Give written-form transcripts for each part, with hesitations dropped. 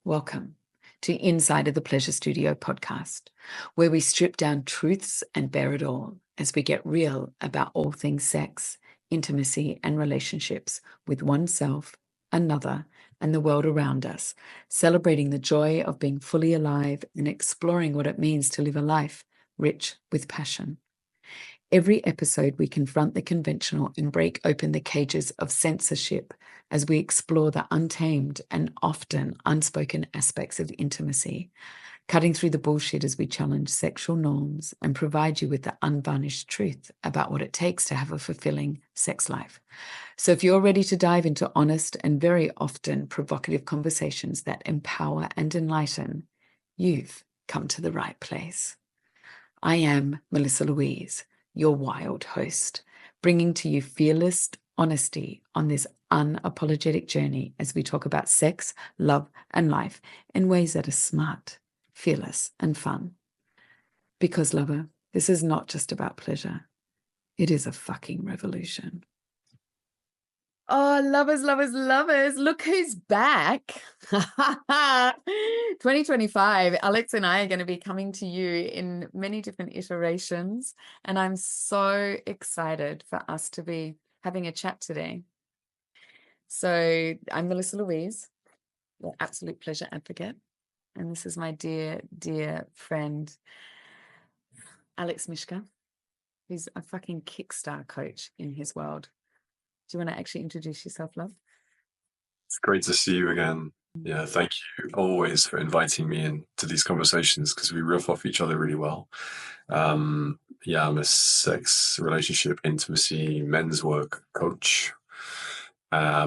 Welcome to Inside of the Pleasure Studio podcast, where we strip down truths and bear it all as we get real about all things sex, intimacy, and relationships with oneself, another, and the world around us, celebrating the joy of being fully alive and exploring what it means to live a life rich with passion. Every episode, we confront the conventional and break open the cages of censorship as we explore the untamed and often unspoken aspects of intimacy, cutting through the bullshit as we challenge sexual norms and provide you with the unvarnished truth about what it takes to have a fulfilling sex life. So if you're ready to dive into honest and very often provocative conversations that empower and enlighten, you've come to the right place. I am Melissa Louise, your wild host, bringing to you fearless honesty on this unapologetic journey as we talk about sex, love, and life in ways that are smart, fearless, and fun. Because, lover, this is not just about pleasure. It is a fucking revolution. Oh, lovers, lovers, lovers. Look who's back. 2025. Alex and I are going to be coming to you in many different iterations. And I'm so excited for us to be having a chat today. So I'm Melissa Louise, the absolute pleasure advocate. And this is my dear, dear friend, Alex Mishka, who's a fucking kickstar coach in his world. Do you want to actually introduce yourself, love? It's great to see you again. Yeah, thank you always for inviting me into these conversations because we riff off each other really well. I'm a sex, relationship, intimacy, men's work coach. I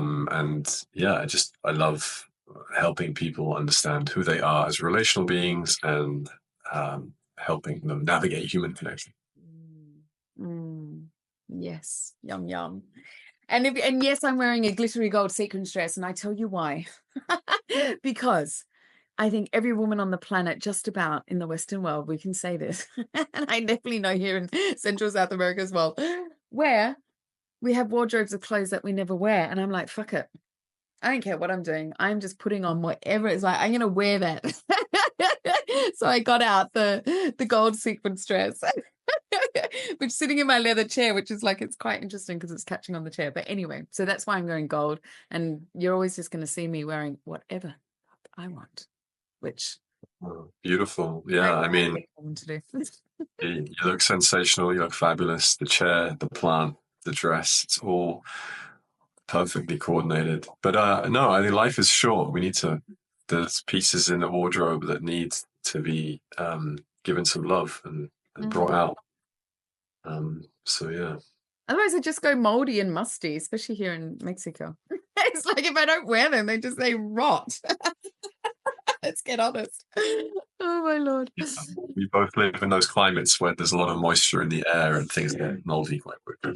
love helping people understand who they are as relational beings and helping them navigate human connection. Yes, yum, yum. And yes, I'm wearing a glittery gold sequins dress, and I tell you why. Because I think every woman on the planet, just about in the Western world, we can say this, and I definitely know here in Central South America as well, where we have wardrobes of clothes that we never wear. And I'm like, fuck it. I don't care what I'm doing. I'm just putting on whatever it's like. I'm going to wear that. So I got out the gold sequins dress, which is sitting in my leather chair, which is like, it's quite interesting because it's catching on the chair. But anyway, so that's why I'm going gold. And you're always just going to see me wearing whatever I want, which. Oh, beautiful. Yeah, I mean, to do. you look sensational. You look fabulous. The chair, the plant, the dress, it's all perfectly coordinated. But no, I think life is short. There's pieces in the wardrobe that need to be given some love and brought out. So yeah. Otherwise, I just go moldy and musty, especially here in Mexico. It's like if I don't wear them, they rot. Let's get honest. Oh my Lord. Yeah. We both live in those climates where there's a lot of moisture in the air and things get moldy quite quickly.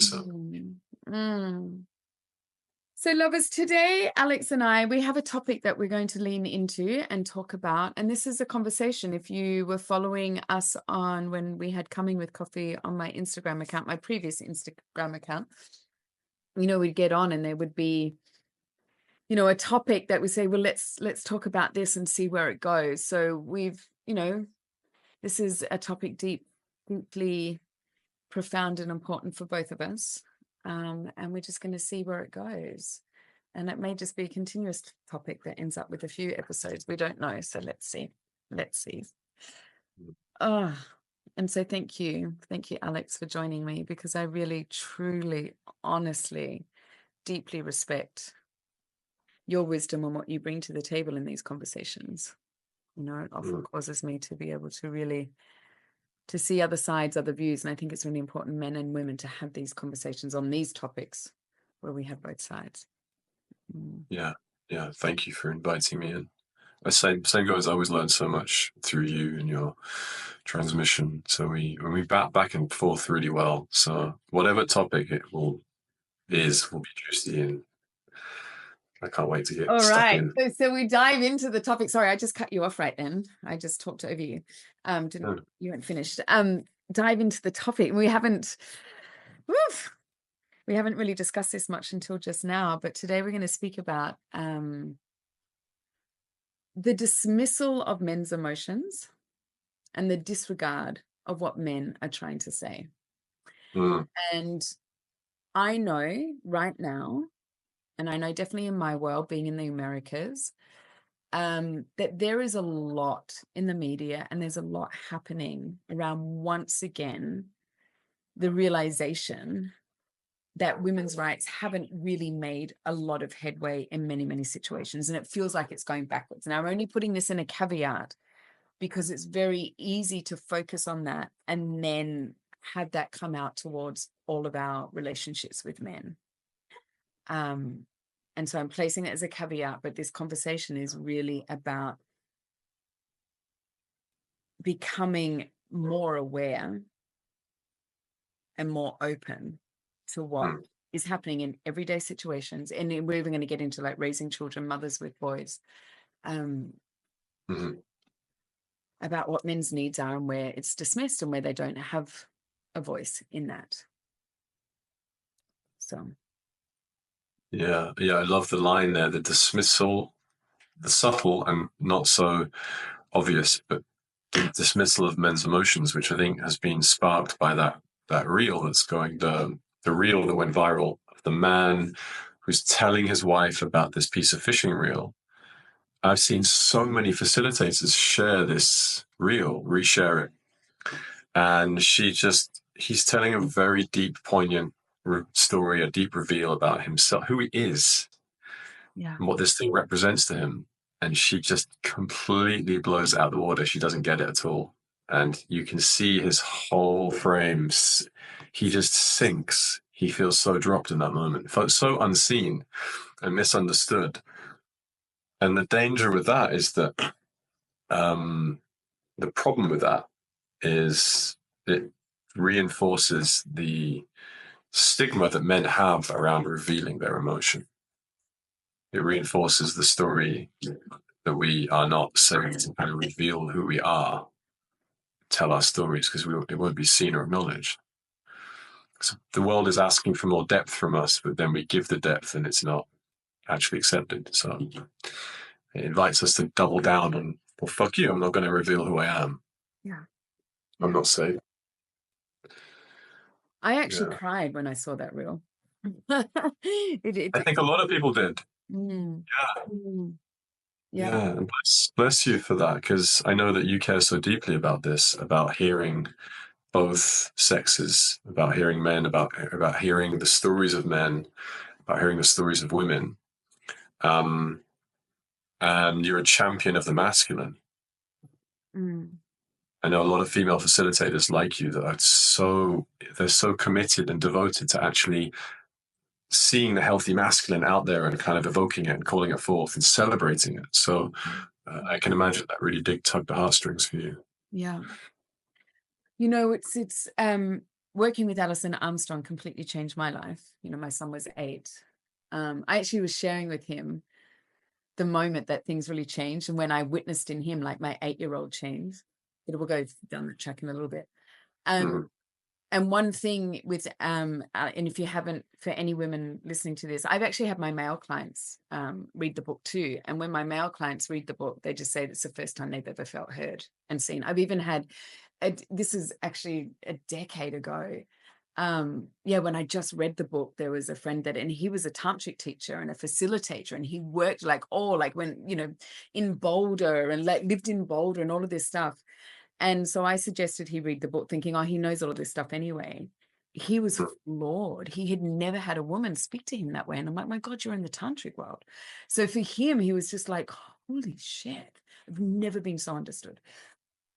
So lovers, today, Alex and I, we have a topic that we're going to lean into and talk about. And this is a conversation. If you were following us on when we had Coming with Coffee on my Instagram account, my previous Instagram account, we'd get on and there would be, a topic that we say, well, let's talk about this and see where it goes. So this is a topic deeply profound and important for both of us. And we're just going to see where it goes. And it may just be a continuous topic that ends up with a few episodes. We don't know. So let's see. And so thank you, Alex, for joining me, because I really, truly, honestly, deeply respect your wisdom and what you bring to the table in these conversations. It often causes me to be able to really to see other sides, other views. And I think it's really important, men and women, to have these conversations on these topics where we have both sides. Yeah. Thank you for inviting me in. Same goes. I always learn so much through you and your transmission. So we back and forth really well. So whatever topic will be juicy, and I can't wait to get stuck in. So we dive into the topic. Sorry, I just cut you off right then. I just talked over you. You weren't finished. Dive into the topic. We haven't really discussed this much until just now, but today we're going to speak about the dismissal of men's emotions and the disregard of what men are trying to say. Mm. And I know right now, and I know definitely in my world, being in the Americas, that there is a lot in the media and there's a lot happening around, once again, the realization that women's rights haven't really made a lot of headway in many, many situations. And it feels like it's going backwards. Now, I'm only putting this in a caveat because it's very easy to focus on that and then have that come out towards all of our relationships with men. And so I'm placing it as a caveat, but this conversation is really about becoming more aware and more open to what is happening in everyday situations. And we're even going to get into like raising children, mothers with boys, about what men's needs are and where it's dismissed and where they don't have a voice in that. So. Yeah, I love the line there, the dismissal, the subtle and not so obvious, but the dismissal of men's emotions, which I think has been sparked by that reel that's going, the reel that went viral of the man who's telling his wife about this piece of fishing reel. I've seen so many facilitators share this reel, reshare it. And he's telling a very deep, poignant story, a deep reveal about himself, who he is, and what this thing represents to him. And she just completely blows it out of the water. She doesn't get it at all. And you can see his whole frame. He just sinks. He feels so dropped in that moment, felt so unseen and misunderstood. And the danger with that is that the problem with that is it reinforces the stigma that men have around revealing their emotion. It reinforces the story that we are not safe to kind of reveal who we are, tell our stories, because it won't be seen or acknowledged. So the world is asking for more depth from us, but then we give the depth and it's not actually accepted. So it invites us to double down on, well, fuck you, I'm not going to reveal who I am. Yeah. I'm not safe. I actually cried when I saw that reel. I think a lot of people did. Yeah, and bless you for that, because I know that you care so deeply about this, about hearing both sexes, about hearing men, about hearing the stories of men, about hearing the stories of women. And you're a champion of the masculine. I know a lot of female facilitators like you that they're so committed and devoted to actually seeing the healthy masculine out there and kind of evoking it and calling it forth and celebrating it. So I can imagine that really did tug the heartstrings for you. Yeah. You know, it's working with Alison Armstrong completely changed my life. You know, my son was 8. I actually was sharing with him the moment that things really changed, and when I witnessed in him, like my 8-year-old change. It will go down the track in a little bit. And one thing with, and if you haven't, for any women listening to this, I've actually had my male clients read the book too. And when my male clients read the book, they just say it's the first time they've ever felt heard and seen. I've even had, this is actually a decade ago. When I just read the book, there was a friend and he was a tantric teacher and a facilitator, and he worked in Boulder and lived in Boulder and all of this stuff. And so I suggested he read the book thinking, oh, he knows all of this stuff anyway. He was floored. He had never had a woman speak to him that way. And I'm like, my God, you're in the tantric world. So for him, he was just like, holy shit, I've never been so understood.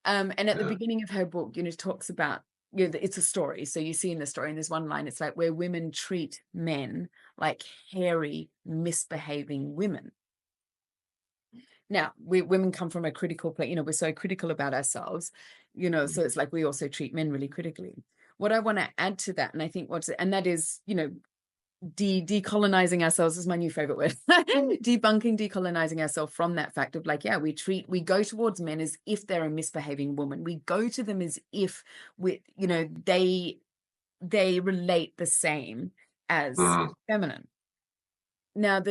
And at the beginning of her book, talks about, it's a story. So you see in the story, and there's one line, it's like where women treat men like hairy, misbehaving women. Now, women come from a critical place, we're so critical about ourselves, so it's like we also treat men really critically. What I want to add to that, and I think and that is, decolonizing ourselves is my new favorite word. Decolonizing ourselves from that fact of we go towards men as if they're a misbehaving woman. We go to them as if they relate the same as feminine. Now,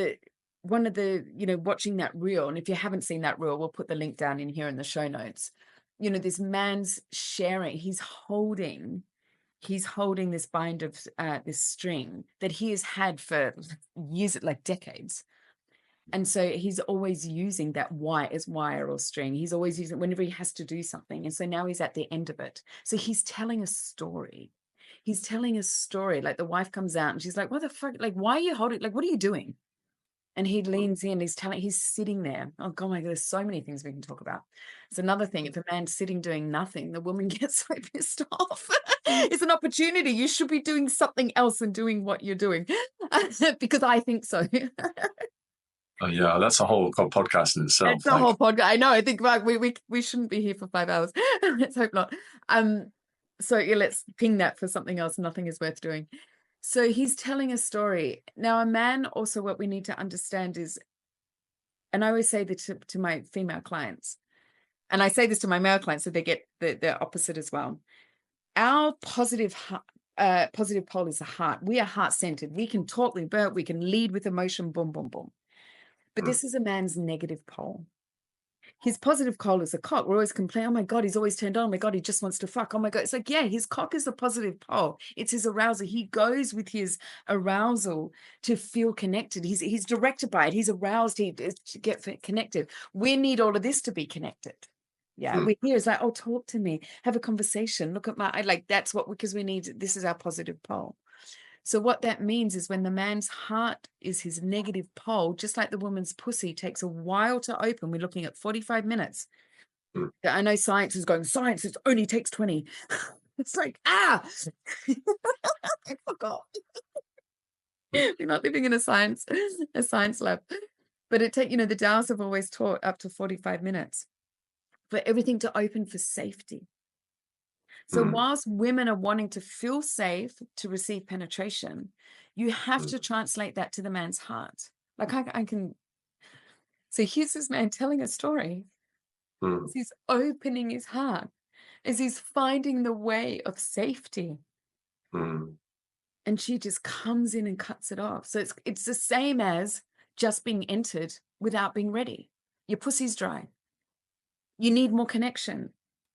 one of the, watching that reel, and if you haven't seen that reel, we'll put the link down in here in the show notes. This man's sharing, he's holding this bind of this string that he has had for years, like decades. And so he's always using that wire or string. He's always using it whenever he has to do something. And so now he's at the end of it. So he's telling a story. He's telling a story. Like the wife comes out and she's like, what the fuck? Like, why are you holding? Like, what are you doing? And he leans in, he's sitting there. Oh God, my God, there's so many things we can talk about. It's another thing. If a man's sitting doing nothing, the woman gets so pissed off. It's an opportunity. You should be doing something else than doing what you're doing. Because I think so. Yeah, that's a whole podcast in itself. It's a whole podcast. I know. I think like we shouldn't be here for 5 hours. Let's hope not. So yeah, let's ping that for something else. Nothing is worth doing. So he's telling a story. Now, a man also, what we need to understand is, and I always say that to my female clients, and I say this to my male clients so they get the opposite as well. Our positive pole is the heart. We are heart-centered. We can talk, we can lead with emotion, boom, boom, boom. But this is a man's negative pole. His positive pole is a cock. We're always complaining, oh my God, he's always turned on. Oh my God, he just wants to fuck. Oh my God. It's like, yeah, his cock is the positive pole. It's his arousal. He goes with his arousal to feel connected. He's directed by it. He's aroused to get connected. We need all of this to be connected. Yeah, we're here. It's like, oh, talk to me. Have a conversation. Look at that's what, because we need, this is our positive pole. So what that means is when the man's heart is his negative pole, just like the woman's pussy takes a while to open, we're looking at 45 minutes. I know science is going, science, it only takes 20. It's like, I forgot. We're not living in a science lab. But the Taoists have always taught up to 45 minutes for everything to open for safety. So whilst women are wanting to feel safe to receive penetration, you have to translate that to the man's heart. Like I can. So here's this man telling a story. As he's opening his heart, as he's finding the way of safety. And she just comes in and cuts it off. So it's the same as just being entered without being ready. Your pussy's dry. You need more connection.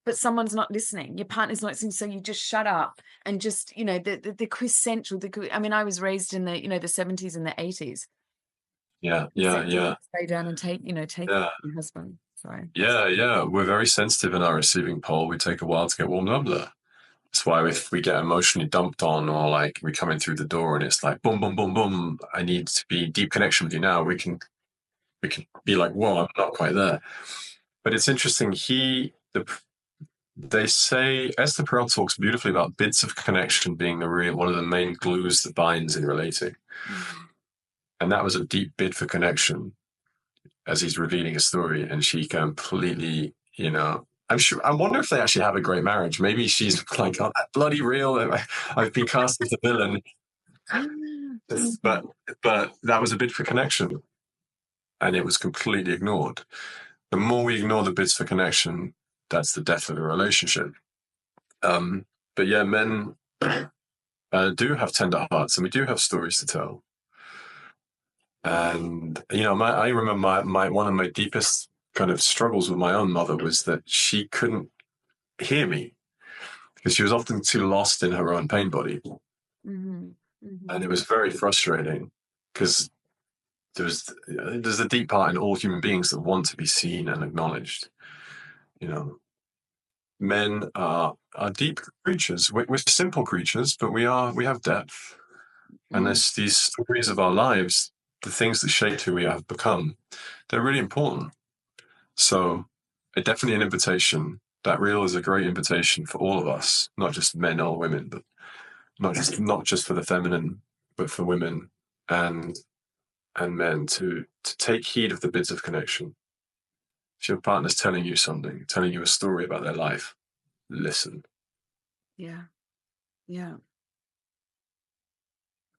But someone's not listening. Your partner's not listening, so you just shut up and just, the quintessential. I was raised in the, the 70s and the 80s. Yeah. Stay down and take your husband. Sorry. Yeah. We're very sensitive in our receiving pole. We take a while to get warmed up there. That's why if we get emotionally dumped on, or like we come in through the door and it's like boom, boom, boom, boom, I need to be deep connection with you now. We can be like, whoa, I'm not quite there. But it's interesting. They say Esther Perel talks beautifully about bits of connection being one of the main glues that binds in relating. And that was a deep bid for connection as he's revealing a story, and she completely, I wonder if they actually have a great marriage. Maybe she's like, oh, that bloody real. I've been cast as the villain. But that was a bid for connection, and it was completely ignored. The more we ignore the bids for connection, that's the death of a relationship. But yeah, men do have tender hearts, and we do have stories to tell. And I remember one of my deepest kind of struggles with my own mother was that she couldn't hear me because she was often too lost in her own pain body. And it was very frustrating because there's a deep part in all human beings that want to be seen and acknowledged. Men are deep creatures. We're simple creatures, but we have depth. And there's these stories of our lives, the things that shaped who we have become. They're really important. So definitely an invitation. That reel is a great invitation for all of us, not just men or women, but not just for the feminine, but for women and men to take heed of the bits of connection. If your partner's telling you something, telling you a story about their life, listen. Yeah.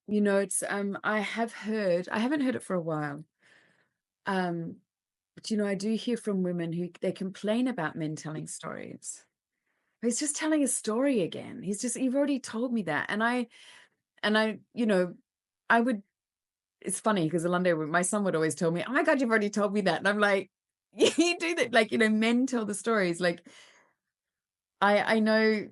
It's I haven't heard it for a while. But I do hear from women who they complain about men telling stories. He's just telling a story again. You've already told me that. And I would it's funny because Alonde, my son would always tell me, oh my God, you've already told me that. And I'm like, you do that. Like, men tell the stories. Like, I know,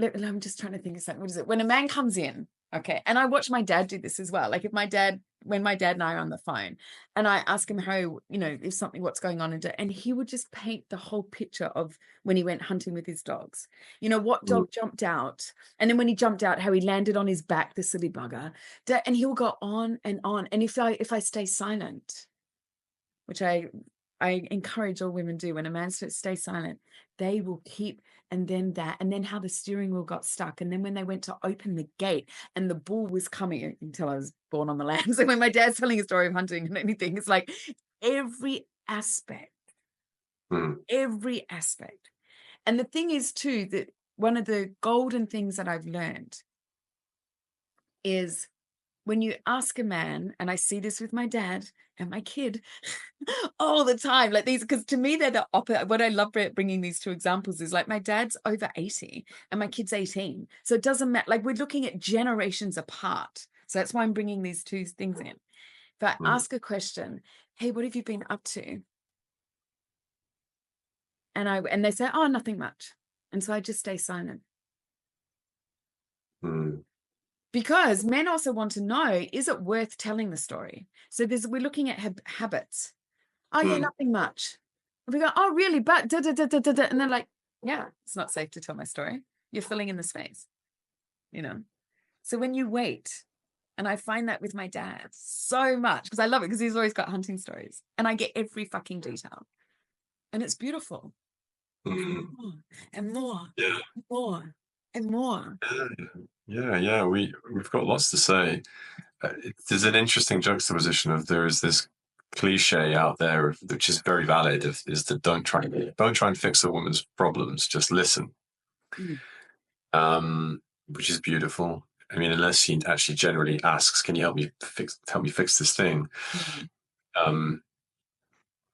I'm just trying to think of something. What is it? When a man comes in, okay, and I watch my dad do this as well. Like when my dad and I are on the phone and I ask him how, if something, what's going on, and he would just paint the whole picture of when he went hunting with his dogs. What dog jumped out, and then when he jumped out, how he landed on his back, the silly bugger. And he will go on and on. And if I stay silent, which I encourage all women do, when a man stay silent, they will keep, and then how the steering wheel got stuck, and then when they went to open the gate and the bull was coming, until I was born on the land. So when my dad's telling a story of hunting and anything, it's like every aspect. And the thing is too, that one of the golden things that I've learned is when you ask a man, and I see this with my dad and my kid all the time, like these, because to me, they're the opposite. What I love bringing these two examples is like my dad's over 80 and my kid's 18. So it doesn't matter. Like we're looking at generations apart. So that's why I'm bringing these two things in. If I ask a question, hey, what have you been up to? And they say, oh, nothing much. And so I just stay silent. Because men also want to know, is it worth telling the story? So we're looking at habits. Oh, yeah, nothing much. And we go, oh, really? But da, da, da, da, da, da. And they're like, yeah, it's not safe to tell my story. You're filling in the space, So when you wait, and I find that with my dad so much, because I love it, because he's always got hunting stories. And I get every fucking detail. And it's beautiful. And more, Yeah. more, and more. Yeah. We've got lots to say. There's an interesting juxtaposition of there is this cliche out there, which is very valid, is that don't try and fix a woman's problems, just listen. Which is beautiful. I mean, unless he actually generally asks, can you help me fix this thing?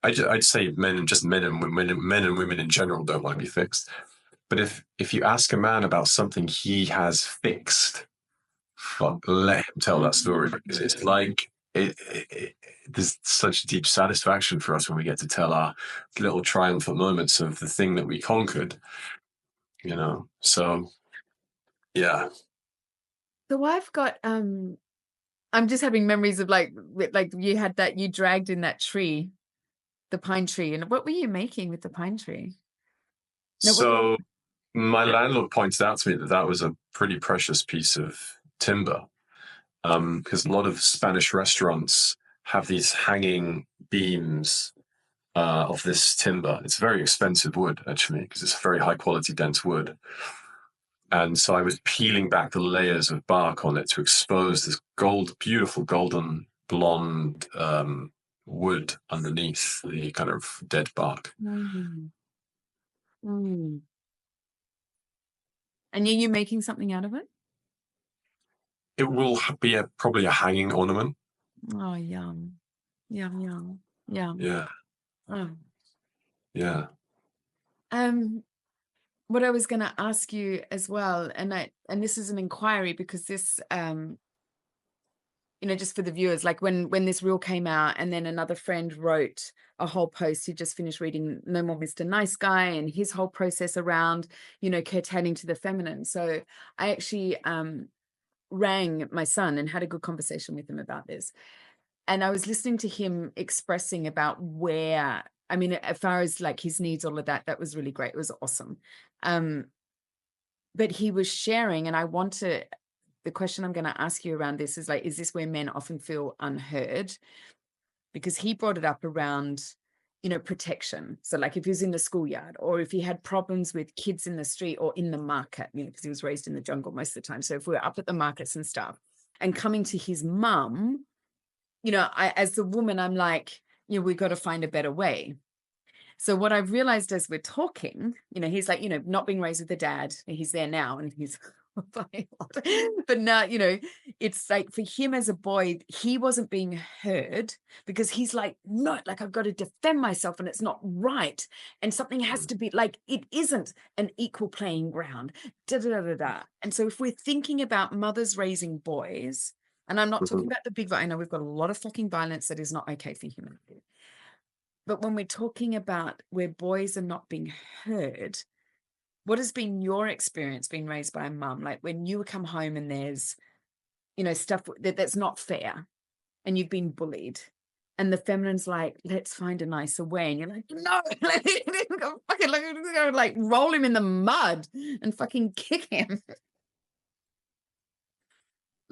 I'd say men and women in general don't want to be fixed. But if you ask a man about something he has fixed, let him tell that story, because it's like there's such deep satisfaction for us when we get to tell our little triumphant moments of the thing that we conquered. So yeah. So I've got I'm just having memories of like you had that, you dragged in that tree, the pine tree, and what were you making with the pine tree? So my landlord pointed out to me that was a pretty precious piece of timber, because a lot of Spanish restaurants have these hanging beams of this timber. It's very expensive wood, actually, because it's a very high quality, dense wood. And so I was peeling back the layers of bark on it to expose this beautiful golden blonde wood underneath the kind of dead bark. And are you making something out of it? It will be probably a hanging ornament. Oh, yum. Yum. Yeah. Oh. Yeah. What I was going to ask you as well, and this is an inquiry, because this, just for the viewers, like when this reel came out, and then another friend wrote a whole post, he just finished reading No More Mr. Nice Guy, and his whole process around, curtailing to the feminine. So I actually rang my son and had a good conversation with him about this. And I was listening to him expressing about where, I mean, as far as like his needs, all of that, that was really great. It was awesome. But he was sharing, and the question I'm going to ask you around this is like, is this where men often feel unheard? Because he brought it up around, protection. So like if he was in the schoolyard, or if he had problems with kids in the street or in the market, because he was raised in the jungle most of the time. So if we're up at the markets and stuff, and coming to his mum, as the woman, I'm like, we've got to find a better way. So what I've realized as we're talking, he's like, not being raised with a dad, he's there now, and he's but now, it's like for him as a boy, he wasn't being heard, because he's like, no, like I've got to defend myself, and it's not right, and something has to be like, it isn't an equal playing ground, da da da da da. And so if we're thinking about mothers raising boys, And I'm not talking about the big, I know we've got a lot of fucking violence that is not okay for humanity. But when we're talking about where boys are not being heard, what has been your experience being raised by a mum? Like when you come home and there's, stuff that's not fair and you've been bullied and the feminine's like, let's find a nicer way. And you're like, no, like roll him in the mud and fucking kick him.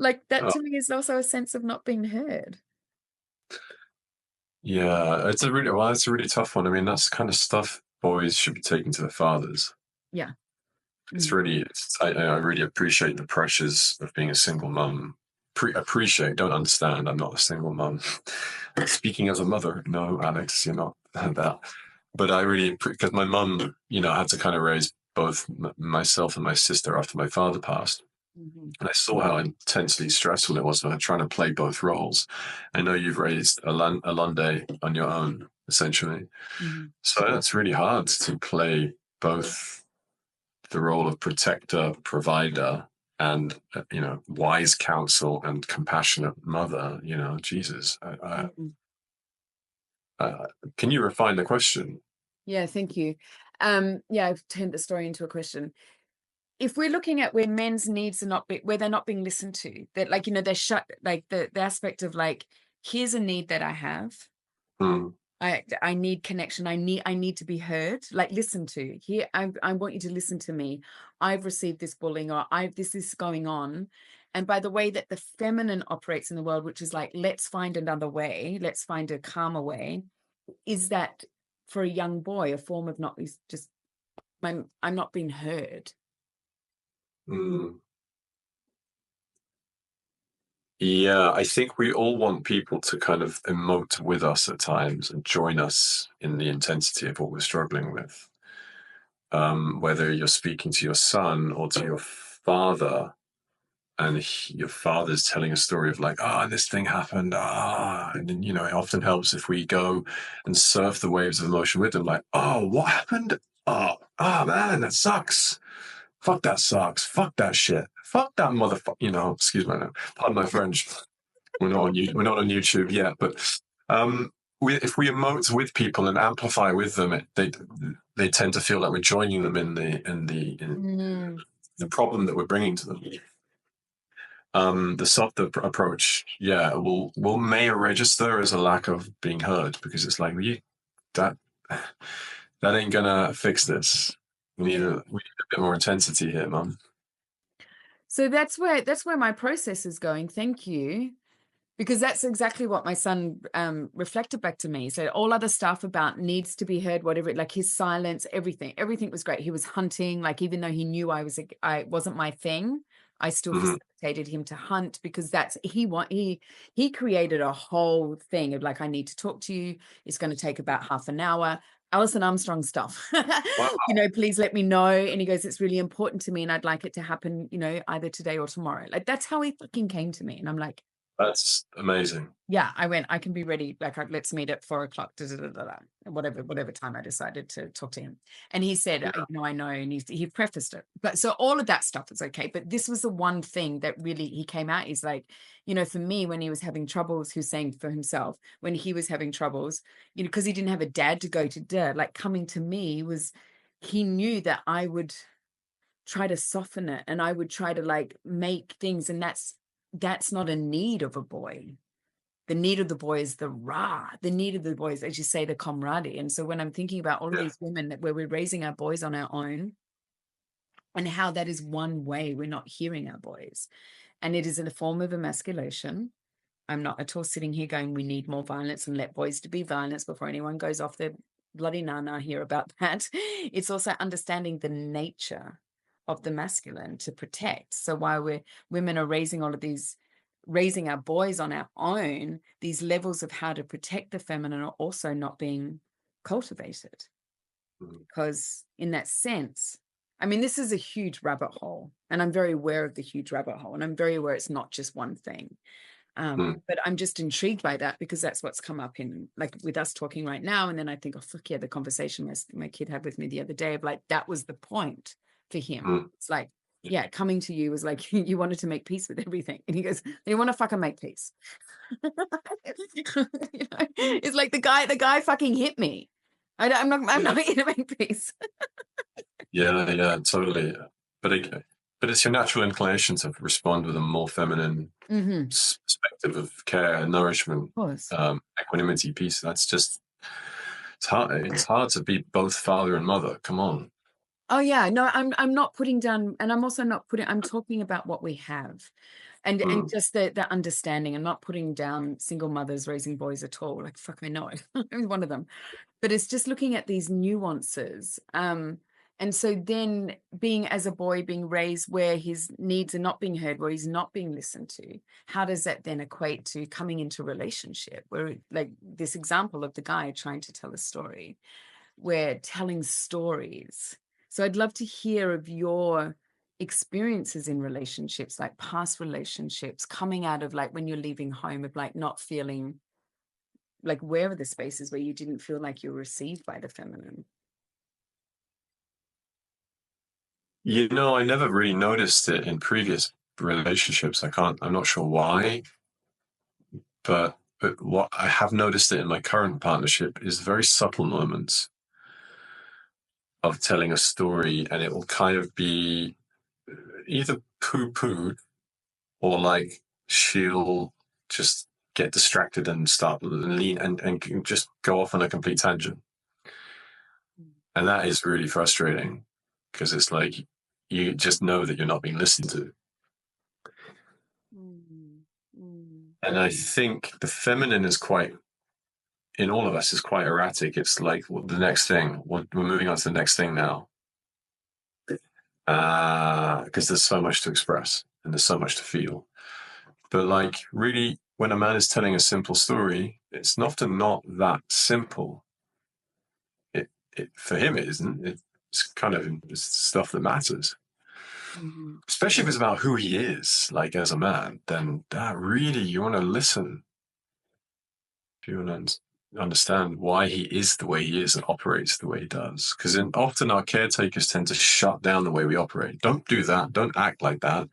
Like that to me is also a sense of not being heard. Yeah, it's a really tough one. I mean, that's the kind of stuff boys should be taking to their fathers. Yeah. It's really, I really appreciate the pressures of being a single mum. Don't understand. I'm not a single mum. Speaking as a mother, no, Alex, you're not that. But I really, because my mum, had to kind of raise both myself and my sister after my father passed. Mm-hmm. And I saw how intensely stressful it was for her trying to play both roles. I know you've raised a Lunde on your own, essentially. Mm-hmm. So it's really hard to play both the role of protector, provider, and, wise counsel and compassionate mother. Jesus. Can you refine the question? Yeah, thank you. I've turned the story into a question. If we're looking at where men's needs are where they're not being listened to, that they're shut, like the aspect of like, here's a need that I have. I need connection. I need to be heard, like listened to. Here, I want you to listen to me. I've received this bullying, or this is going on. And by the way that the feminine operates in the world, which is like, let's find another way, let's find a calmer way, is that for a young boy, a form of I'm not being heard. Yeah, I think we all want people to kind of emote with us at times and join us in the intensity of what we're struggling with. Whether you're speaking to your son or to your father, and your father's telling a story of like, this thing happened, and then, it often helps if we go and surf the waves of emotion with them, like, what happened? Man, that sucks. Fuck that sucks. Fuck that shit. Fuck that motherfucker. Excuse my name. Pardon my French. We're not on YouTube yet, but if we emote with people and amplify with them, they tend to feel like we're joining them in the problem that we're bringing to them. The softer approach, will may register as a lack of being heard, because it's like that ain't gonna fix this. We need a bit more intensity here, Mum. So that's where my process is going. Thank you. Because that's exactly what my son reflected back to me. So all other stuff about needs to be heard, whatever, like his silence, everything was great. He was hunting, like even though he knew I wasn't my thing, I still facilitated him to hunt, because he created a whole thing of like, I need to talk to you. It's going to take about half an hour. Alison Armstrong stuff. Wow. Please let me know. And he goes, it's really important to me and I'd like it to happen, either today or tomorrow. Like that's how he fucking came to me. And I'm like, that's amazing. Yeah, I went, I can be ready. Like, let's meet at 4:00, whatever time I decided to talk to him. And he said, I know. And he prefaced it. But so all of that stuff is okay. But this was the one thing that really he came out is like, for me, when he was having troubles, he was saying for himself, when he was having troubles, because he didn't have a dad to go to, like coming to me he knew that I would try to soften it and I would try to like make things. And that's not a need of a boy. The need of the boy is the the need of the boy is, as you say, the camaraderie. And so when I'm thinking about all of these women where we're raising our boys on our own, and how that is one way we're not hearing our boys, and it is in a form of emasculation. I'm not at all sitting here going, we need more violence and let boys to be violence before anyone goes off their bloody nana here about that. It's also understanding the nature of the masculine to protect. So while women are raising our boys on our own, these levels of how to protect the feminine are also not being cultivated. Because in that sense, I mean, this is a huge rabbit hole, and I'm very aware of the huge rabbit hole, and I'm very aware it's not just one thing. But I'm just intrigued by that, because that's what's come up in, like, with us talking right now. And then I think, oh, fuck yeah, the conversation my kid had with me the other day of like, that was the point for him. It's like, yeah, coming to you was like, you wanted to make peace with everything. And he goes, you want to fucking make peace. It's like the guy fucking hit me. I'm not here to make peace. Yeah, totally. But it's your natural inclination to respond with a more feminine perspective of care and nourishment, Of course. equanimity, peace. That's just it's hard. It's hard to be both father and mother. Come on. Oh yeah, no, I'm not putting down, and I'm also not putting. I'm talking about what we have, and just the understanding. I'm not putting down single mothers raising boys at all. Like fuck, I know it. I'm one of them, but it's just looking at these nuances. And so then being as a boy being raised where his needs are not being heard, where he's not being listened to, how does that then equate to coming into a relationship where, like this example of the guy trying to tell a story, where telling stories. So I'd love to hear of your experiences in relationships, like past relationships, coming out of like when you're leaving home, of like not feeling like, where are the spaces where you didn't feel like you were received by the feminine? I never really noticed it in previous relationships. I'm not sure why, but what I have noticed it in my current partnership is very subtle moments of telling a story, and it will kind of be either poo-pooed or like she'll just get distracted and start lean and just go off on a complete tangent. And that is really frustrating because it's like you just know that you're not being listened to. And I think the feminine is quite, in all of us, is quite erratic. It's like the next thing. We're moving on to the next thing now. Because there's so much to express and there's so much to feel. But like really, when a man is telling a simple story, it's often not that simple. For him, it isn't. It's kind of it's stuff that matters. Especially if it's about who he is, like as a man, then that really you want to listen. If you want to understand why he is the way he is and operates the way he does. Because often our caretakers tend to shut down the way we operate. Don't do that. Don't act like that.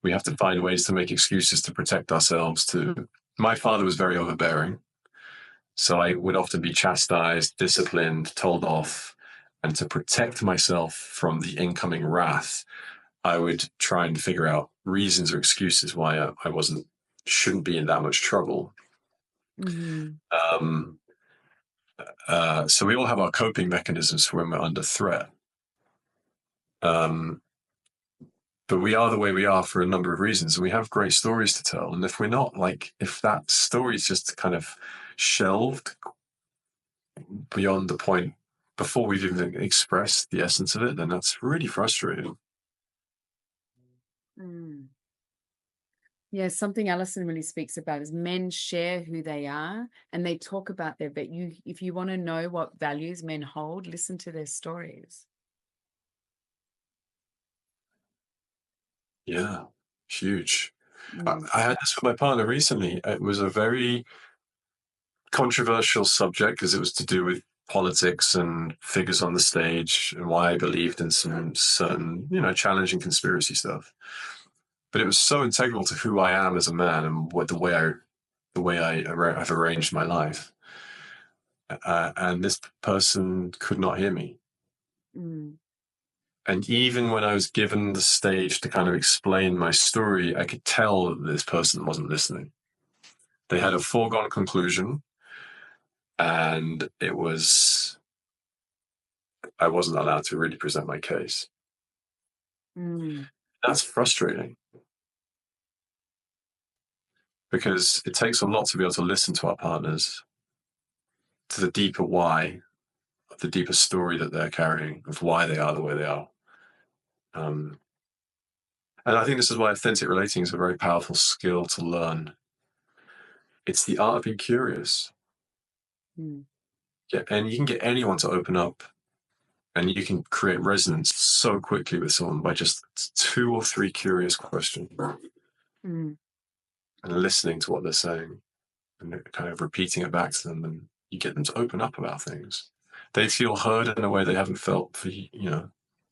We have to find ways to make excuses to protect ourselves too. My father was very overbearing. So I would often be chastised, disciplined, told off. And to protect myself from the incoming wrath, I would try and figure out reasons or excuses why I shouldn't be in that much trouble. So we all have our coping mechanisms when we're under threat. But we are the way we are for a number of reasons, and we have great stories to tell. And if we're not, like, if that story is just kind of shelved beyond the point before we've even expressed the essence of it, then that's really frustrating. Yeah, something Alison really speaks about is men share who they are and they talk about but if you want to know what values men hold, listen to their stories. Yeah, huge. I had this with my partner recently. It was a very controversial subject because it was to do with politics and figures on the stage and why I believed in some certain, challenging conspiracy stuff. But it was so integral to who I am as a man and the way I've arranged my life. And this person could not hear me. And even when I was given the stage to kind of explain my story, I could tell that this person wasn't listening. They had a foregone conclusion, and I wasn't allowed to really present my case. That's frustrating because it takes a lot to be able to listen to our partners, to the deeper why, the deeper story that they're carrying of why they are the way they are. And I think this is why authentic relating is a very powerful skill to learn. It's the art of being curious. Yeah, and you can get anyone to open up, and you can create resonance so quickly with someone by just 2 or 3 curious questions and listening to what they're saying and kind of repeating it back to them, and you get them to open up about things. They feel heard in a way they haven't felt for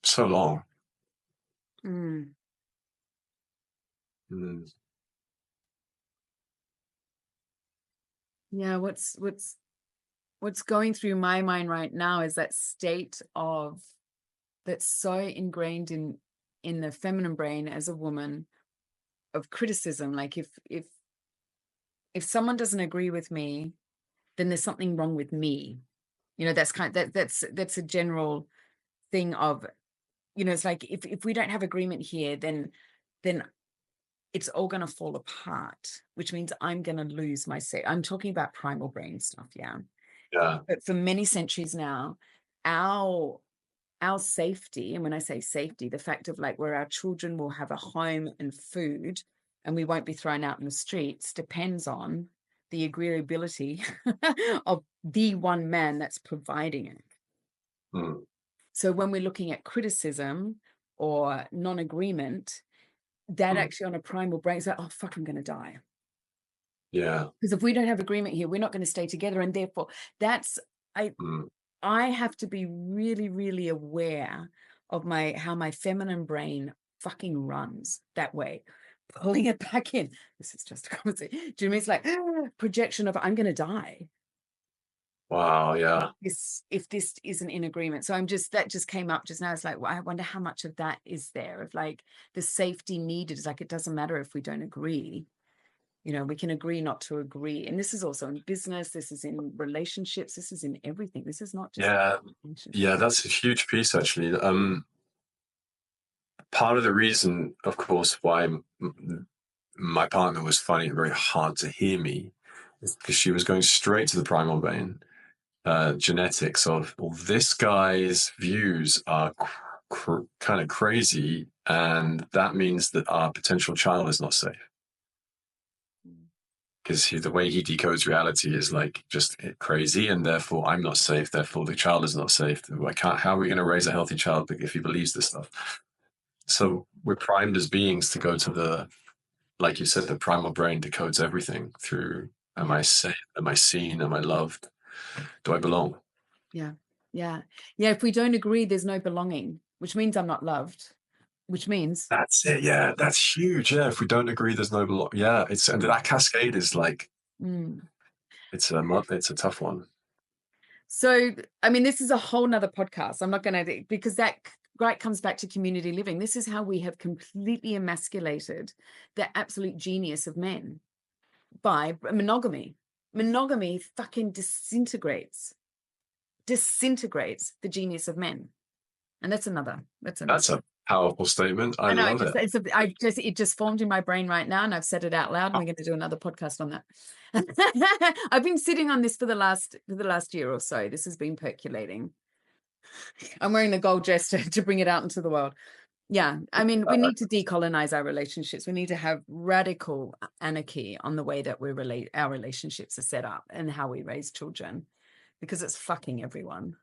so long. Mm. Mm. Yeah, what's going through my mind right now is that state of that's so ingrained in the feminine brain as a woman of criticism. Like if someone doesn't agree with me, then there's something wrong with me. That's that's a general thing of, it's like if we don't have agreement here, then it's all going to fall apart, which means I'm going to lose my say. I'm talking about primal brain stuff, yeah. Yeah. But for many centuries now, our safety, and when I say safety, the fact of like where our children will have a home and food and we won't be thrown out in the streets, depends on the agreeability of the one man that's providing it. Mm. So when we're looking at criticism or non-agreement, that actually on a primal brain is like, oh fuck, I'm going to die. Yeah. Because if we don't have agreement here, we're not going to stay together. And therefore I have to be really, really aware of how my feminine brain fucking runs that way, pulling it back in. This is just a conversation. Do you know what I mean? It's like projection of I'm going to die. Wow. Yeah. If this isn't in agreement. So that just came up just now. It's like, well, I wonder how much of that is there of like the safety needed. It's like, it doesn't matter if we don't agree. We can agree not to agree. And this is also in business. This is in relationships. This is in everything. This is not just. Yeah. Yeah. That's a huge piece, actually. Part of the reason, of course, why my partner was finding it very hard to hear me is because she was going straight to the primal brain, genetics of, well, this guy's views are kind of crazy, and that means that our potential child is not safe. Because the way he decodes reality is like just crazy, and therefore I'm not safe. Therefore, the child is not safe. How are we going to raise a healthy child if he believes this stuff? So we're primed as beings to go to like you said, the primal brain decodes everything through: am I safe? Am I seen? Am I loved? Do I belong? Yeah. If we don't agree, there's no belonging, which means I'm not loved. Which means That's it. Yeah, that's huge. Yeah, if we don't agree, there's no belong. Yeah, and that cascade is like it's a tough one. So, I mean, this is a whole nother podcast. I'm not going to, because that comes back to community living. This is how we have completely emasculated the absolute genius of men by monogamy. Monogamy fucking disintegrates the genius of men. And that's another. That's a powerful statement. I know, love it. it just formed in my brain right now, and I've said it out loud, and we're going to do another podcast on that. I've been sitting on this for the last year or so. This has been percolating. I'm wearing the gold dress to bring it out into the world. Yeah, I mean, we need to decolonize our relationships. We need to have radical anarchy on the way that our relationships are set up and how we raise children, because it's fucking everyone.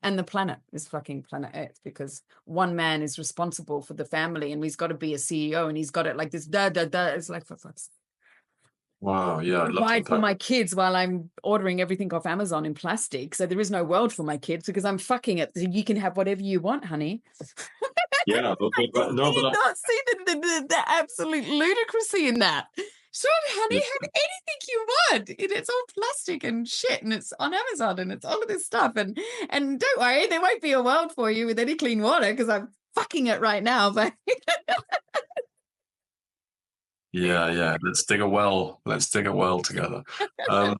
And the planet is fucking planet Earth, because one man is responsible for the family, and he's got to be a CEO, and he's got it like this. It's like, for fuck's sake. Wow. Yeah. I'd love to Provide for unpack. my kids while I'm ordering everything off Amazon in plastic. So there is no world for my kids because I'm fucking it. So you can have whatever you want, honey. Yeah. No, but not see the absolute ludicrousy in that. Sure, honey, have anything you want. It's all plastic and shit, and it's on Amazon, and it's all of this stuff. And don't worry, there won't be a world for you with any clean water because I'm fucking it right now. But Yeah. Let's dig a well together. but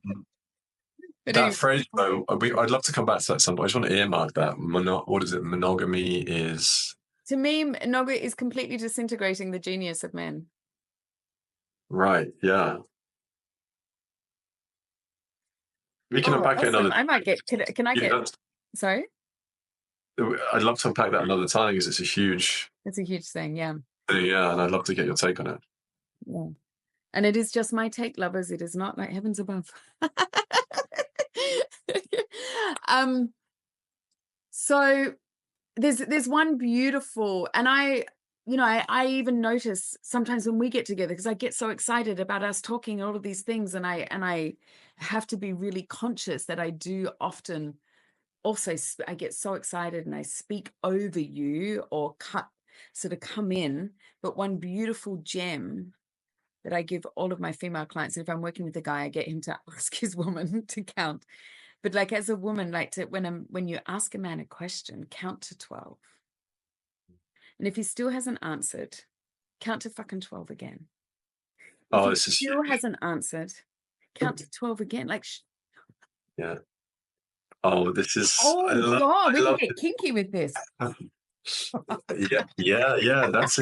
That anyway, phrase, though, I'd love to come back to that at some point. I just want to earmark that. What is it? Monogamy is to me, monogamy is completely disintegrating the genius of men. right. Yeah. We can unpack it another. I might get. Can I get? Sorry. I'd love to unpack that another time because it's a huge. It's a huge thing, yeah. Yeah, and I'd love to get your take on it. Yeah. And it is just my take, lovers. It is not like heavens above. So there's one beautiful, and I even notice sometimes when we get together, because I get so excited about us talking all of these things, and I have to be really conscious that I do often also, I get so excited and I speak over you or cut sort of come in. But one beautiful gem that I give all of my female clients, if I'm working with a guy, I get him to ask his woman to count. But like as a woman, like to when you ask a man a question, count to 12. And if he still hasn't answered, count to fucking 12 again. If Oh, he this is still huge. hasn't answered, count to 12 again. Like, Yeah. Oh, this is. oh God, we can get kinky with this. Yeah. That's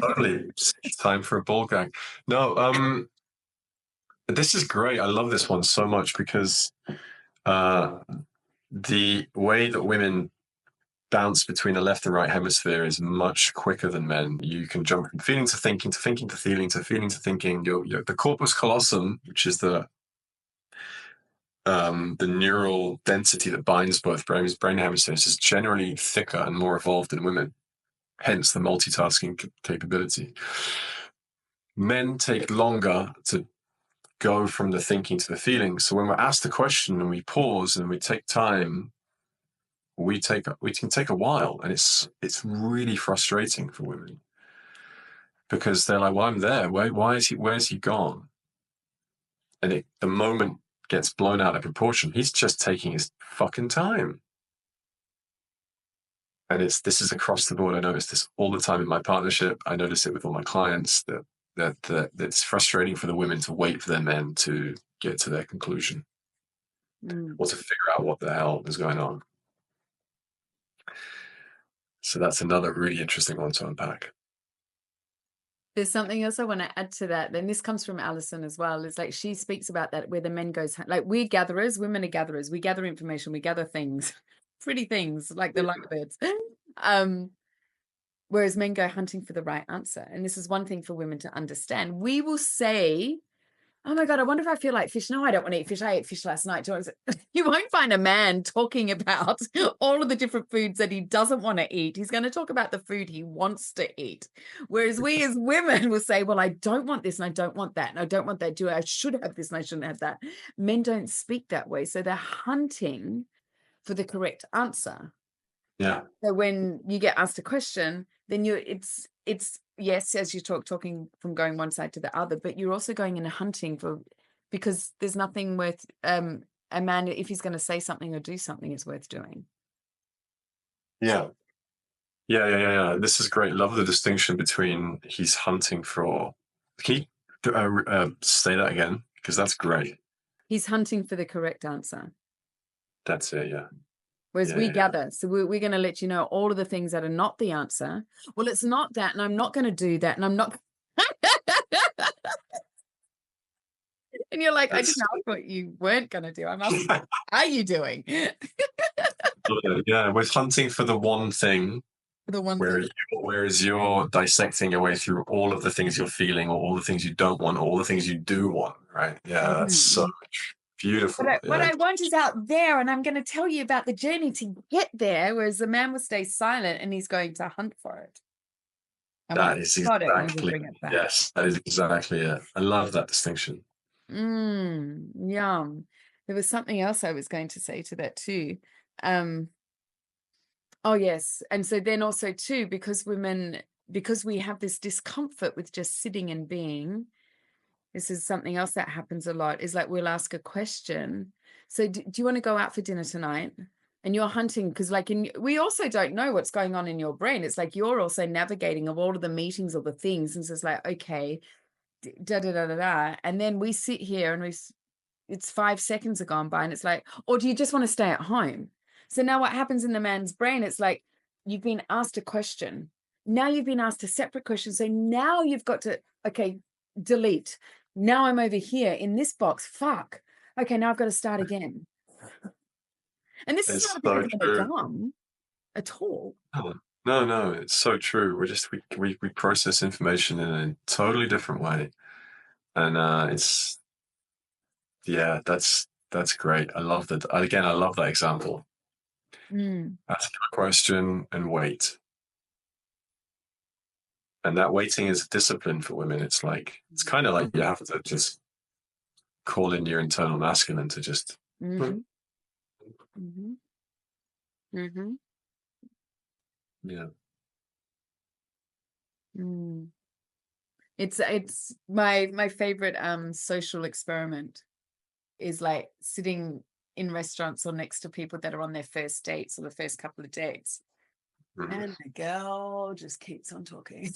totally. It's time for a ball gag. No, this is great. I love this one so much because the way that women bounce between the left and right hemisphere is much quicker than men. You can jump from feeling to thinking to thinking to feeling to feeling to thinking. The corpus callosum, which is the neural density that binds both brain hemispheres, is generally thicker and more evolved in women. Hence the multitasking capability. Men take longer to go from the thinking to the feeling. So when we're asked a question and we pause and we take time, we can take a while, and it's really frustrating for women because they're like, "Well, I'm there. Where's he gone?" And the moment gets blown out of proportion. He's just taking his fucking time. And this is across the board. I notice this all the time in my partnership. I notice it with all my clients that it's frustrating for the women to wait for their men to get to their conclusion or to figure out what the hell is going on. So that's another really interesting one to unpack. There's something else I want to add to that. Then this comes from Alison as well. It's like she speaks about that where the men goes, like we're gatherers, women are gatherers. We gather information, we gather things, pretty things like the lovebirds. Whereas men go hunting for the right answer. And this is one thing for women to understand. We will say, oh my God, I wonder if I feel like fish. No, I don't want to eat fish. I ate fish last night. You won't find a man talking about all of the different foods that he doesn't want to eat. He's going to talk about the food he wants to eat. Whereas we as women will say, well, I don't want this and I don't want that. And I don't want that. I should have this and I shouldn't have that. Men don't speak that way. So they're hunting for the correct answer. Yeah. So when you get asked a question, then it's yes, as you talking from going one side to the other, but you're also going into hunting because there's nothing worth a man, if he's going to say something or do something, it's worth doing. Yeah. This is great. Love the distinction between he's hunting for. Can you say that again? Because that's great. He's hunting for the correct answer. That's it. Yeah. Whereas we gather. So we're going to let you know all of the things that are not the answer. Well, it's not that, and I'm not going to do that, and I'm not. And you're like, I didn't ask what you weren't going to do. I'm asking, what are you doing? Yeah, we're hunting for the one thing. The one thing. Whereas you're dissecting your way through all of the things you're feeling, or all the things you don't want, or all the things you do want, right? Yeah, that's so beautiful. What I want is out there, and I'm going to tell you about the journey to get there, whereas the man will stay silent and he's going to hunt for it. That is exactly, yes, that is exactly it. I love that distinction. Yum. There was something else I was going to say to that too. Oh yes. And so then also too, because we have this discomfort with just sitting and being, this is something else that happens a lot, is like we'll ask a question. So do you want to go out for dinner tonight? And you're hunting because we also don't know what's going on in your brain. It's like you're also navigating of all of the meetings or the things. And so it's like, okay, and then we sit here and it's 5 seconds have gone by and it's like, or do you just want to stay at home? So now what happens in the man's brain, it's like you've been asked a question, now you've been asked a separate question, so now you've got to, okay, delete, now I'm over here in this box, fuck, okay, now I've got to start again. And this is not because we're dumb at all. No, it's so true. We process information in a totally different way. And that's great. I love that. Again, I love that example. Ask a question and wait. And that waiting is a discipline for women. It's kind of like you have to just call in your internal masculine to just. Yeah. Mm. It's my favorite social experiment is like sitting in restaurants or next to people that are on their first dates or the first couple of dates. Mm. And the girl just keeps on talking.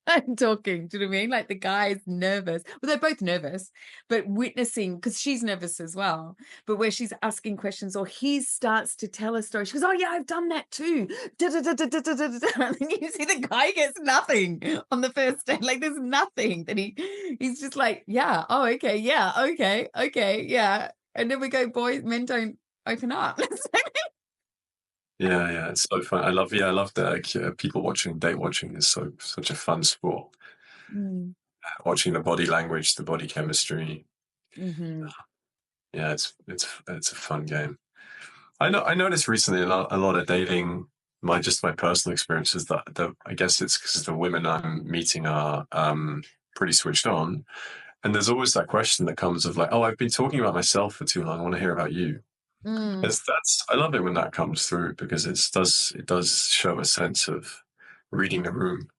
I'm talking. Do you know what I mean? Like the guy's nervous. Well, they're both nervous, but witnessing, because she's nervous as well, but where she's asking questions or he starts to tell a story. She goes, oh, yeah, I've done that too. Da, da, da, da, da, da, da, da. And then you see the guy gets nothing on the first day. Like there's nothing that he's just like, yeah, oh, okay, yeah, okay, yeah. And then we go, boys, men don't open up. Yeah, it's so fun. I love that people watching, date watching is such a fun sport. Mm. Watching the body language, the body chemistry. Mm-hmm. Yeah, it's a fun game. I noticed recently a lot of dating. My personal experience is that I guess it's because the women I'm meeting are pretty switched on, and there's always that question that comes of like, oh, I've been talking about myself for too long. I want to hear about you. Mm. I love it when that comes through because it does show a sense of reading the room,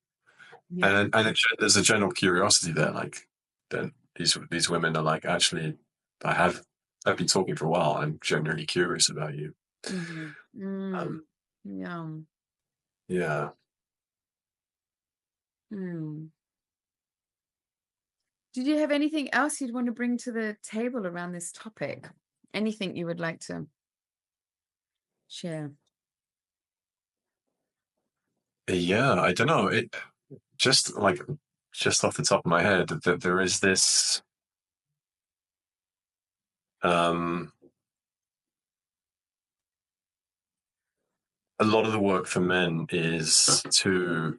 Yeah. and there's a general curiosity there. Like, then these women are like, actually, I've been talking for a while. I'm genuinely curious about you. Mm-hmm. Um, Mm. Yeah. yeah. Mm. Did you have anything else you'd want to bring to the table around this topic? Anything you would like to share? Yeah, I don't know. It just like just off the top of my head that there is this um a lot of the work for men is to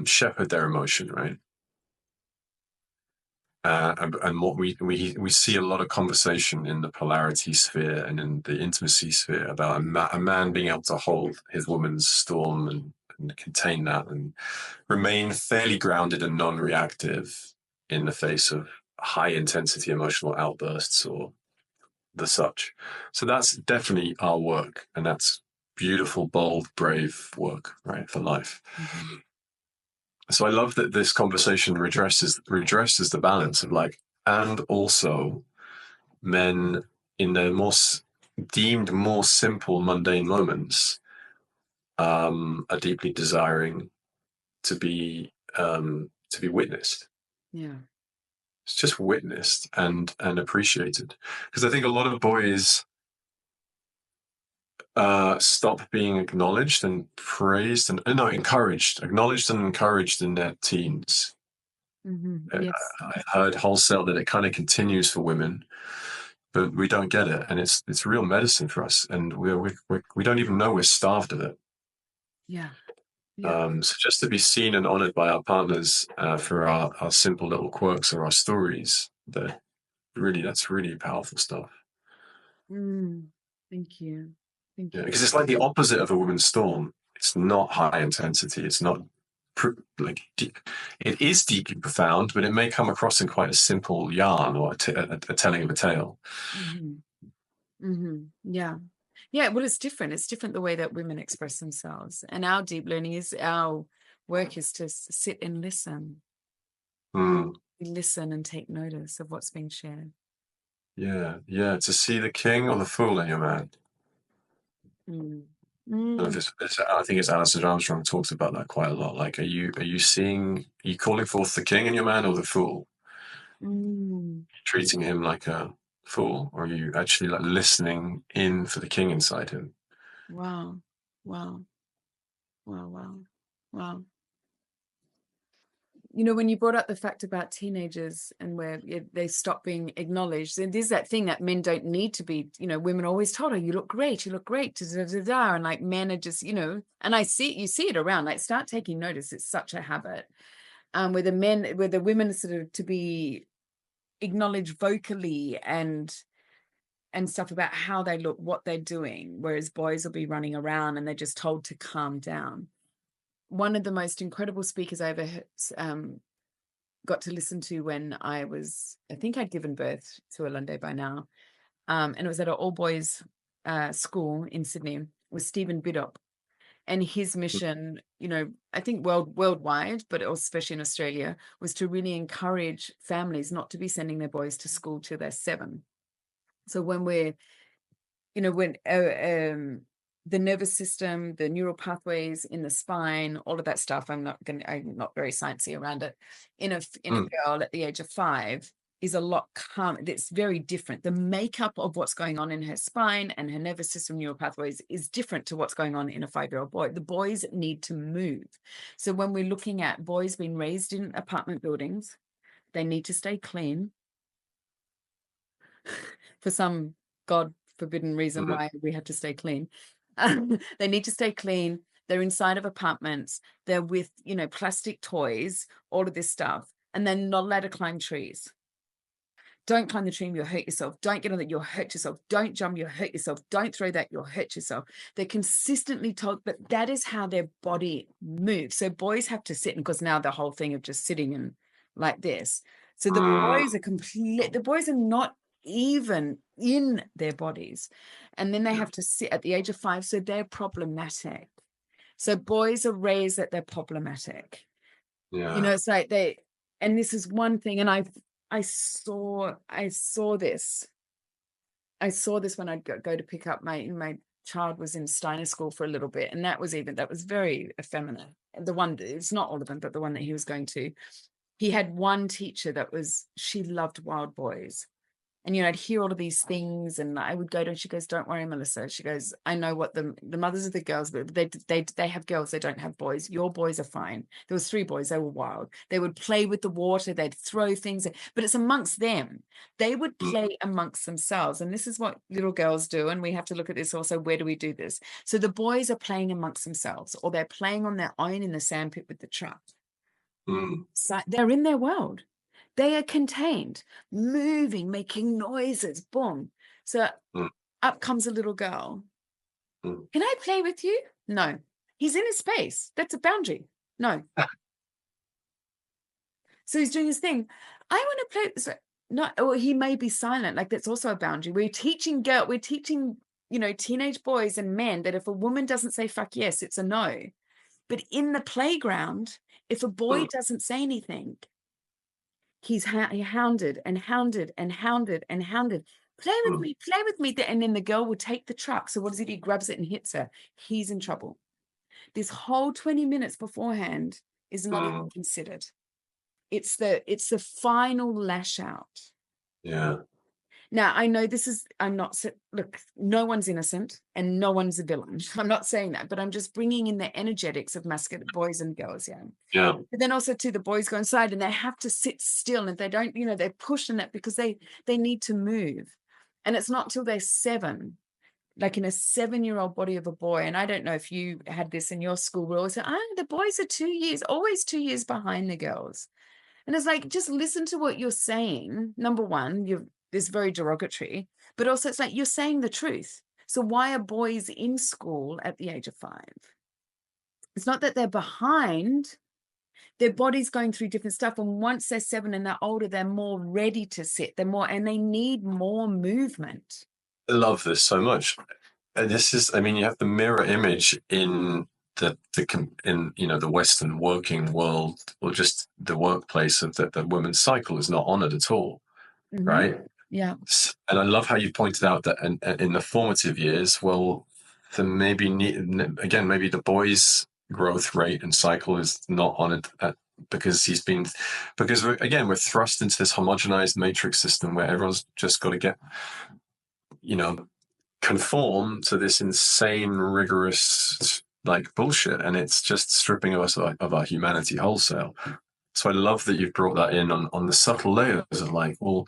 shepherd their emotion, right? And what we see a lot of conversation in the polarity sphere and in the intimacy sphere about a man being able to hold his woman's storm and contain that and remain fairly grounded and non-reactive in the face of high intensity emotional outbursts or the such. So that's definitely our work, and that's beautiful, bold, brave work, right, for life. Mm-hmm. So I love that this conversation redresses the balance of like, and also men in their deemed more simple, mundane moments are deeply desiring to be witnessed. Yeah. It's just witnessed and appreciated. Because I think a lot of boys stop being acknowledged and praised and no encouraged, acknowledged and encouraged in their teens. Mm-hmm. Yes. I heard wholesale that it kind of continues for women, but we don't get it, and it's real medicine for us, and we don't even know we're starved of it. Yeah. Yeah. So just to be seen and honored by our partners for our simple little quirks or our stories, that's really powerful stuff. Mm. Thank you. Thank Yeah, you. because it's like the opposite of a woman's storm. It's not high intensity. It's not like deep. It is deeply profound, but it may come across in quite a simple yarn or a telling of a tale. Mm-hmm. Mm-hmm. Yeah. Yeah. Well, it's different. It's different the way that women express themselves. And our deep learning is our work is to sit and listen. Mm, Listen and take notice of what's being shared. yeah. To see the king or the fool in your man. Mm. I Mm. think it's Alison Armstrong talks about that quite a lot. Like, are you calling forth the king in your man or the fool? Mm. Treating him like a fool, or are you actually like listening in for the king inside him? Wow. Wow. Wow. Wow. Wow. You know, when you brought up the fact about teenagers and where they stop being acknowledged, and there's that thing that men don't need to be, you know, women are always told, oh, you look great, da, da, da, da, and like men are just, you know, and you see it around, like start taking notice. It's such a habit. Where the women are sort of to be acknowledged vocally and stuff about how they look, what they're doing, whereas boys will be running around and they're just told to calm down. One of the most incredible speakers I ever got to listen to when I think I'd given birth to Alunde by now. And it was at an all boys school in Sydney with Stephen Bidop. And his mission, you know, I think worldwide, but also especially in Australia, was to really encourage families not to be sending their boys to school till they're 7. So when we're, you know, when the nervous system, the neural pathways in the spine, all of that stuff, I'm not very sciencey around it. In a girl at the age of 5 is a lot calm. It's very different. The makeup of what's going on in her spine and her nervous system neural pathways is different to what's going on in a 5-year-old boy. The boys need to move. So when we're looking at boys being raised in apartment buildings, they need to stay clean. For some God forbidden reason why we have to stay clean. They need to stay clean. They're inside of apartments. They're with, you know, plastic toys, all of this stuff. And they're not allowed to climb trees. Don't climb the tree, you'll hurt yourself. Don't get on it, you'll hurt yourself. Don't jump, you'll hurt yourself. Don't throw that, you'll hurt yourself. They're consistently told, but that is how their body moves. So boys have to sit, and because now the whole thing of just sitting and like this. So the boys are not even in their bodies. And then they have to sit at the age of 5. So they're problematic. So boys are raised that they're problematic. Yeah. You know, it's like and this is one thing. And I saw this when I'd go to pick up my child was in Steiner school for a little bit. And that was very effeminate. The one, it's not all of them, but the one that he was going to, he had one teacher she loved wild boys. And, you know, I'd hear all of these things, and I would go to, and she goes, "Don't worry, Melissa." She goes, "I know what the mothers of the girls, but they have girls, they don't have boys. Your boys are fine." There was 3 boys, they were wild. They would play with the water, they'd throw things, but it's amongst them. They would play amongst themselves. And this is what little girls do. And we have to look at this also, where do we do this? So the boys are playing amongst themselves, or they're playing on their own in the sandpit with the truck. So they're in their world. They are contained, moving, making noises, boom. So up comes a little girl. Can I play with you? No. He's in his space. That's a boundary. No. So he's doing his thing. I want to play. So, no, or he may be silent. Like, that's also a boundary. We're teaching, you know, teenage boys and men that if a woman doesn't say fuck yes, it's a no. But in the playground, if a boy doesn't say anything, he's hounded and hounded and hounded and hounded. Play with me, play with me. And then the girl will take the truck. So what does he do? He grabs it and hits her. He's in trouble. This whole 20 minutes beforehand is not even considered. It's the final lash out. Yeah. Now, I know look, no one's innocent and no one's a villain. I'm not saying that, but I'm just bringing in the energetics of masculine boys and girls. Yeah. Yeah. But then also too, the boys go inside and they have to sit still. And if they don't, you know, they're pushing that because they need to move. And it's not till they're 7, like in a 7-year-old body of a boy. And I don't know if you had this in your school, we always say, the boys are 2 years, always 2 years behind the girls. And it's like, just listen to what you're saying. Number one, this very derogatory, but also it's like you're saying the truth. So why are boys in school at the age of 5? It's not that they're behind. Their body's going through different stuff. And once they're 7 and they're older, they're more ready to sit. And they need more movement. I love this so much. And this is, I mean, you have the mirror image in the Western working world, or just the workplace, of that the women's cycle is not honored at all. Right? Yeah. And I love how you pointed out that in the formative years, well, then maybe the boy's growth rate and cycle is not honored because we're thrust into this homogenized matrix system where everyone's just got to get, you know, conform to this insane, rigorous, like, bullshit. And it's just stripping us of our humanity wholesale. So I love that you've brought that in on the subtle layers of, like, well,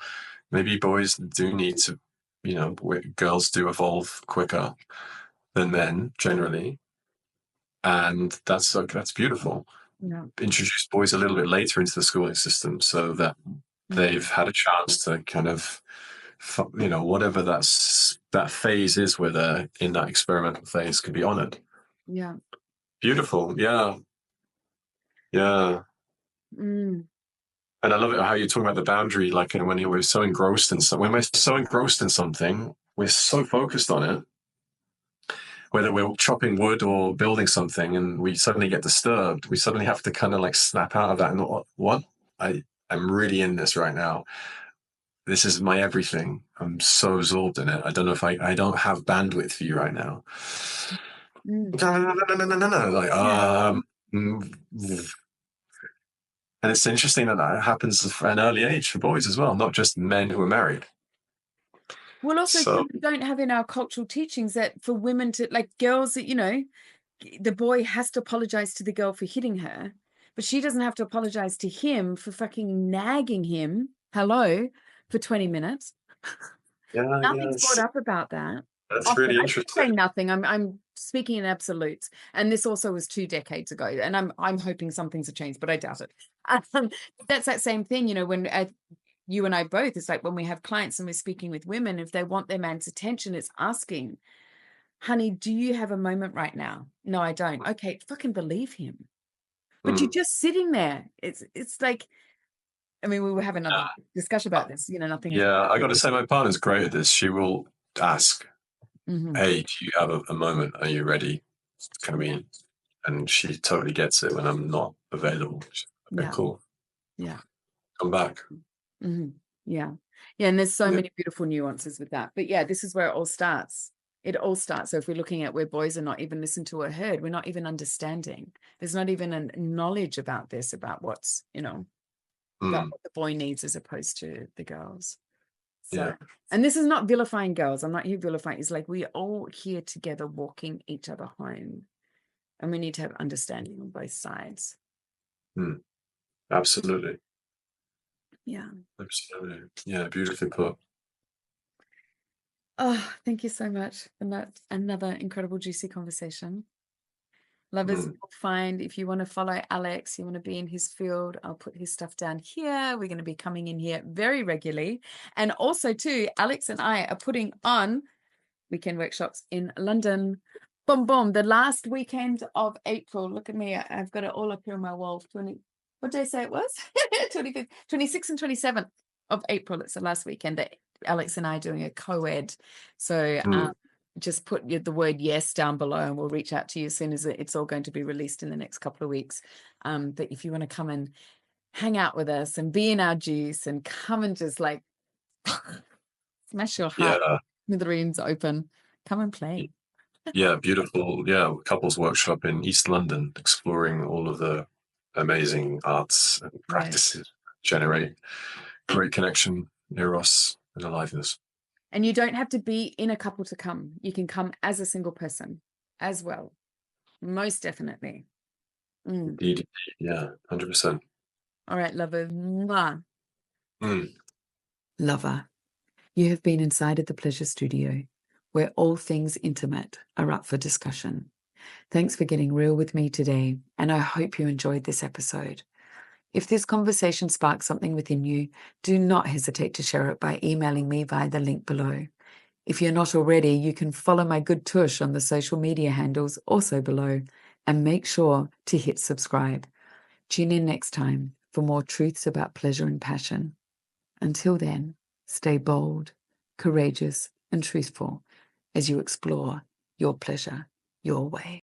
maybe boys do need to, you know, girls do evolve quicker than men generally. And that's beautiful. Yeah. Introduce boys a little bit later into the schooling system so that they've had a chance to kind of, you know, whatever that phase is where they're in that experimental phase can be honored. Yeah. Beautiful. Yeah. Yeah. And I love it how you're talking about the boundary, like, when we're so engrossed in something, we're so focused on it, whether we're chopping wood or building something, and we suddenly get disturbed, we suddenly have to kind of like snap out of that and what? I'm really in this right now. This is my everything. I'm so absorbed in it. I don't know if I don't have bandwidth for you right now. No. Like, and it's interesting that that happens at an early age for boys as well, not just men who are married. Well, also, we don't have in our cultural teachings that for women to, like, girls, that, you know, the boy has to apologize to the girl for hitting her, but she doesn't have to apologize to him for fucking nagging him, for 20 minutes. Yeah, Nothing's brought up about that. That's Often, really I shouldn't say interesting. nothing. I'm speaking in absolutes, and this also was 2 decades ago. And I'm hoping some things have changed, but I doubt it. That's that same thing, you know, when you and I both. It's like when we have clients and we're speaking with women, if they want their man's attention, it's asking, "Honey, do you have a moment right now?" "No, I don't." "Okay, fucking believe him." But you're just sitting there. It's like, I mean, we were having another discussion about this. You know, nothing. Yeah, I got to say, my partner's great at this. She will ask, "Hey, do you have a moment? Are you ready? Can we?" And she totally gets it when I'm not available. Okay, cool. Yeah. Come back. Yeah. And there's so many beautiful nuances with that. But yeah, this is where it all starts. It all starts. So if we're looking at where boys are not even listened to or heard, we're not even understanding. There's not even a knowledge about this, about what's, you know, about what the boy needs as opposed to the girls. So, and this is not vilifying girls. I'm not here vilifying. It's like we're all here together walking each other home. And we need to have understanding on both sides. Absolutely. Yeah. Absolutely. Yeah, beautifully put. Oh, thank you so much for that. Another incredible, juicy conversation. Lovers, you'll find if you want to follow Alex, you want to be in his field, I'll put his stuff down here. We're going to be coming in here very regularly. And also, too, Alex and I are putting on weekend workshops in London. Boom, boom. The last weekend of April. Look at me. I've got it all up here on my wall. What did I say it was? 25th, 26th and 27th of April. It's the last weekend that Alex and I are doing a co-ed. So just put the word yes down below and we'll reach out to you as soon as it's all going to be released in the next couple of weeks. But if you want to come and hang out with us and be in our juice and come and just like smash your heart with the rooms open, come and play. Yeah, beautiful. Yeah, couples workshop in East London, exploring all of the amazing arts and practices, generate great connection, eros, and aliveness. And you don't have to be in a couple to come. You can come as a single person as well. Most definitely. Indeed. Yeah, 100%. All right, lover. Mwah. Lover, you have been inside of the Pleasure Studio, where all things intimate are up for discussion. Thanks for getting real with me today, and I hope you enjoyed this episode. If this conversation sparked something within you, do not hesitate to share it by emailing me via the link below. If you're not already, you can follow my good tush on the social media handles also below, and make sure to hit subscribe. Tune in next time for more truths about pleasure and passion. Until then, stay bold, courageous, and truthful as you explore your pleasure your way.